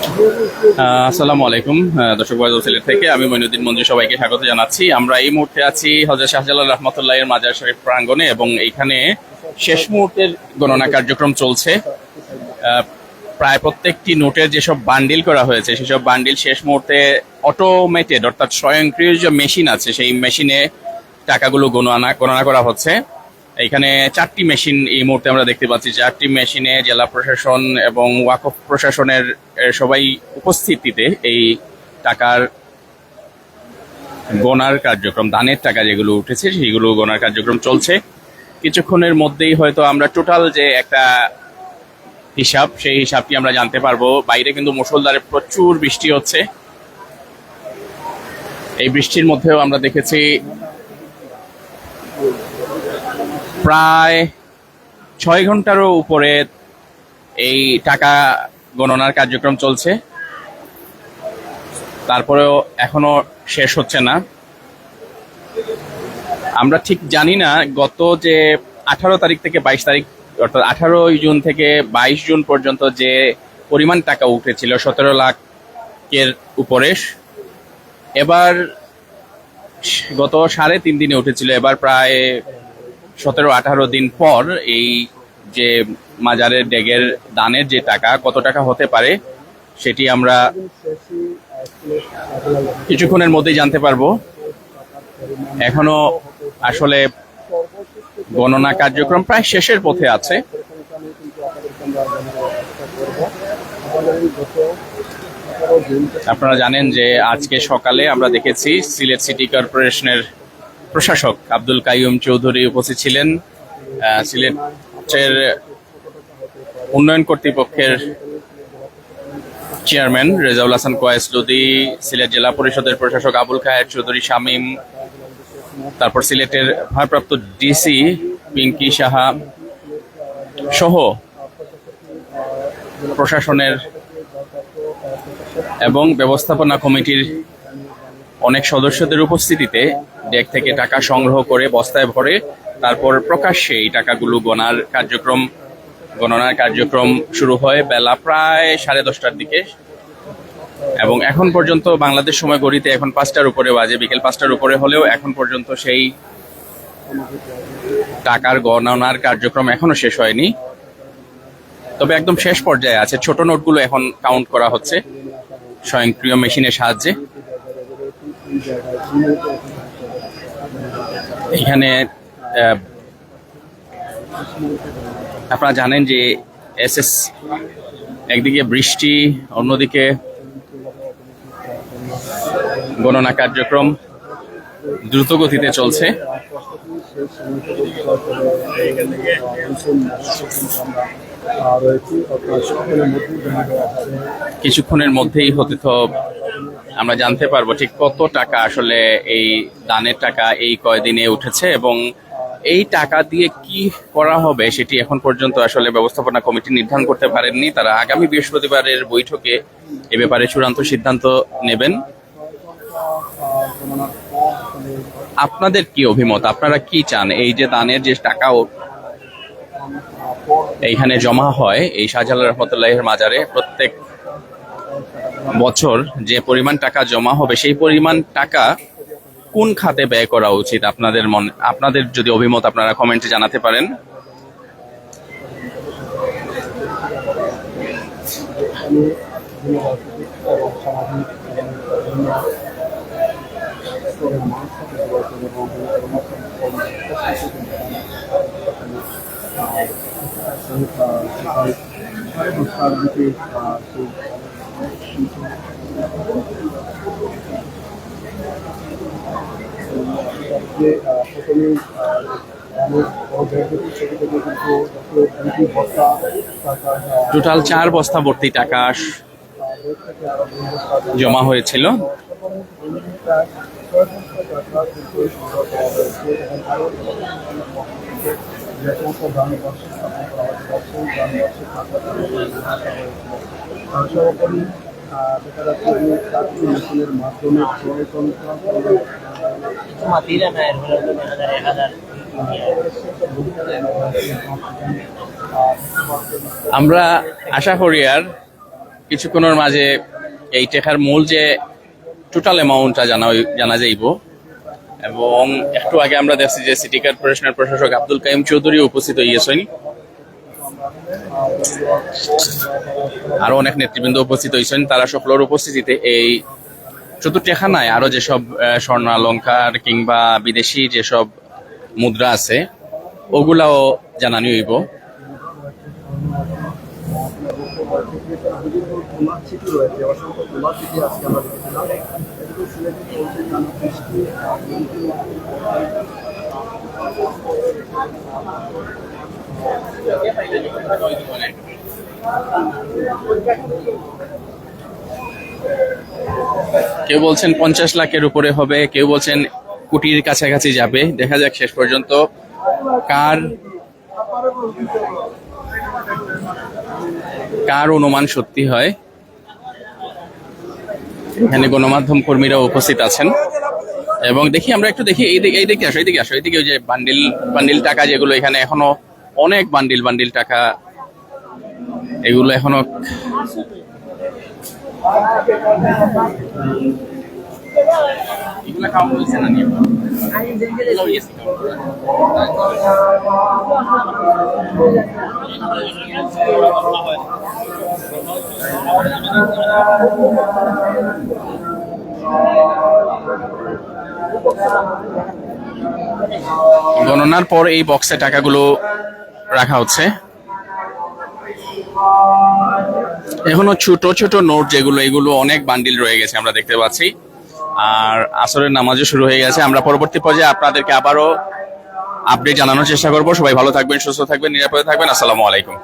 আসসালামু আলাইকুম। দর্শক বয়স সিলেট থেকে আমি মইনুদ্দিন মঞ্জু সবাইকে স্বাগত জানাচ্ছি। আমরা এই মুহূর্তে আছি হযরত শাহজালাল রহমাতুল্লাহের মাজার শরীফ প্রাঙ্গণে এবং এইখানে শেষ মুহূর্তের গণনা কার্যক্রম চলছে। প্রায় প্রত্যেকটি নোটের যেসব বান্ডিল করা হয়েছে সেসব বান্ডিল শেষ মুহূর্তে অটোমেটেড অর্থাৎ স্বয়ংক্রিয় যে মেশিন আছে সেই মেশিনে টাকাগুলো গণনা করা হচ্ছে। এখানে 4টি মেশিন এই মুহূর্তে আমরা দেখতে পাচ্ছি। 4টি মেশিনে জেলা প্রশাসন এবং ওয়াকফ প্রশাসনের সবাই উপস্থিতিতে এই টাকার গণার কার্যক্রম, দানের টাকা যেগুলো উঠেছে সেইগুলো গণার কার্যক্রম চলছে। কিছুক্ষণের মধ্যেই হয়তো আমরা টোটাল যে একটা হিসাব সেই হিসাবটি আমরা জানতে পারবো। বাইরে কিন্তু মুষলধারে প্রচুর বৃষ্টি হচ্ছে। এই বৃষ্টির মধ্যেও আমরা দেখেছি প্রায় 6 ঘন্টারও উপরে এই টাকা গণনার কার্যক্রম চলছে। তারপরেও এখনো শেষ হচ্ছে না। আমরা ঠিক জানি না গত যে 18 তারিখ থেকে 22 তারিখ অর্থাৎ 18 জুন থেকে 22 জুন পর্যন্ত যে পরিমাণ টাকা উঠেছিল 17 লাখের উপরে, এবার গত 3.5 দিনে উঠেছিল। এবার প্রায় 17-18 দিন পর এই যে মাজারের ডেগের দানের যে টাকা কত টাকা হতে পারে সেটি আমরা কিছুক্ষণের মধ্যেই জানতে পারবো। এখনো আসলে গণনা কার্যক্রম প্রায় শেষের পথে আছে। আপনারা জানেন যে আজকে সকালে আমরা দেখেছি সিলেট সিটি কর্পোরেশনের প্রশাসক আব্দুল কাইয়ুম চৌধুরী উপস্থিত ছিলেন। সিলেটের উন্নয়ন কর্তৃপক্ষের চেয়ারম্যান রেজাউল হাসান কোয়েস লোদি, সিলেট জেলা পরিষদের প্রশাসক আবুল খায়ের চৌধুরী শামীম, তারপর সিলেটের ভারপ্রাপ্ত ডিসি পিঙ্কি সাহা সহ প্রশাসনের এবং ব্যবস্থাপনা কমিটির অনেক সদস্যদের উপস্থিতিতে ডেক থেকে টাকা সংগ্রহ করে বস্তায় ভরে তারপর প্রকাশ্যে এই টাকাগুলো গণনার কার্যক্রম শুরু হয় বেলা প্রায় 10:30টার দিকে। এবং এখন পর্যন্ত বাংলাদেশ সময় ঘড়িতে এখন 5টার উপরে বাজে, বিকেল 5টার উপরে হলেও এখন পর্যন্ত সেই টাকার গণনার কার্যক্রম এখনো শেষ হয়নি। তবে একদম শেষ পর্যায়ে আছে। ছোট নোটগুলো এখন কাউন্ট করা হচ্ছে স্বয়ংক্রিয় মেশিনের সাহায্যে। এখানে আপনারা জানেন যে একদিকে বৃষ্টি, অন্যদিকে গণনা কার্যক্রম দ্রুত গতিতে চলছে। কিছুক্ষণের মধ্যেই তো আমরা জানতে পারবো ঠিক কত টাকা আসলে এই দানের টাকা এই কয়দিনে উঠেছে এবং এই টাকা দিয়ে কি করা হবে সেটি এখন পর্যন্ত আসলে ব্যবস্থাপনা কমিটি নির্ধারণ করতে পারেননি। তারা আগামী বৃহস্পতিবারের বৈঠকে এ ব্যাপারে চূড়ান্ত সিদ্ধান্ত নেবেন। আপনাদের কি অভিমত? আপনারা কি চান? এই যে দানের যে টাকা এইখানে জমা হয় এই শাহজালাল রহমতুল্লাহের মাজারে প্রত্যেক বছর যে পরিমাণ টাকা জমা হবে সেই পরিমাণ টাকা কোন খাতে ব্যয় করা উচিত? আপনাদের যদি অভিমত আপনারা কমেন্টে জানাতে পারেন। টোটাল 4 বস্তা ভর্তি টাকা জমা হয়েছিল। সর্বোপরি দেখা যাচ্ছে যে চাকরি মেশিনের মাধ্যমে আমরা আশা করি আর কিছুক্ষণের মাঝে এই টাকার মূল যে টোটাল অ্যামাউন্টটা জানা যাইব। এবং একটু আগে আমরা দেখছি যে সিটি কর্পোরেশনের প্রশাসক আব্দুল কাইম চৌধুরী উপস্থিত হইয়াছেন, আরো অনেক নেতৃবৃন্দ উপস্থিত হয়েছেন। তারা সকলের উপস্থিতিতে এই শুধু টাকা নাই, আরো যেসব স্বর্ণালঙ্কার কিংবা বিদেশি যেসব মুদ্রা আছে ওগুলাও জানানি হইব। স্মৃতি রয়েছে, অসংখ্য তোমার স্মৃতি আজকে আমরা দেখেছিলাম। এদিকে সিলেটে চলছে টানা বৃষ্টি, কেউ বলছেন 50 লাখের উপরে হবে, কেউ বলছেন কোটির কাছাকাছি যাবে। দেখা যাক শেষ পর্যন্ত কার অনুমান সত্যি হয়। এখানে গণমাধ্যম কর্মীরা উপস্থিত আছেন এবং আমরা একটু দেখি এইদিকে আসো, এইদিকে ওই যে বান্ডিল টাকা যেগুলো এখানে এখনো অনেক বান্ডিল টাকা, এগুলো এখনো এগুলা কাউন্ট হয়েছে না? গণনার পর এই বক্সে টাকাগুলো রাখা হচ্ছে। এখনো ছোট ছোট নোট যেগুলো, এগুলো অনেক বান্ডিল রয়ে গেছে আমরা দেখতে পাচ্ছি। আর আসরের নামাজও শুরু হয়ে গেছে। আমরা পরবর্তী পর্যায়ে আপনাদেরকে আবারও আপডেট জানানোর চেষ্টা করবো। সবাই ভালো থাকবেন, সুস্থ থাকবেন, নিরাপদে থাকবেন। আসসালামু আলাইকুম।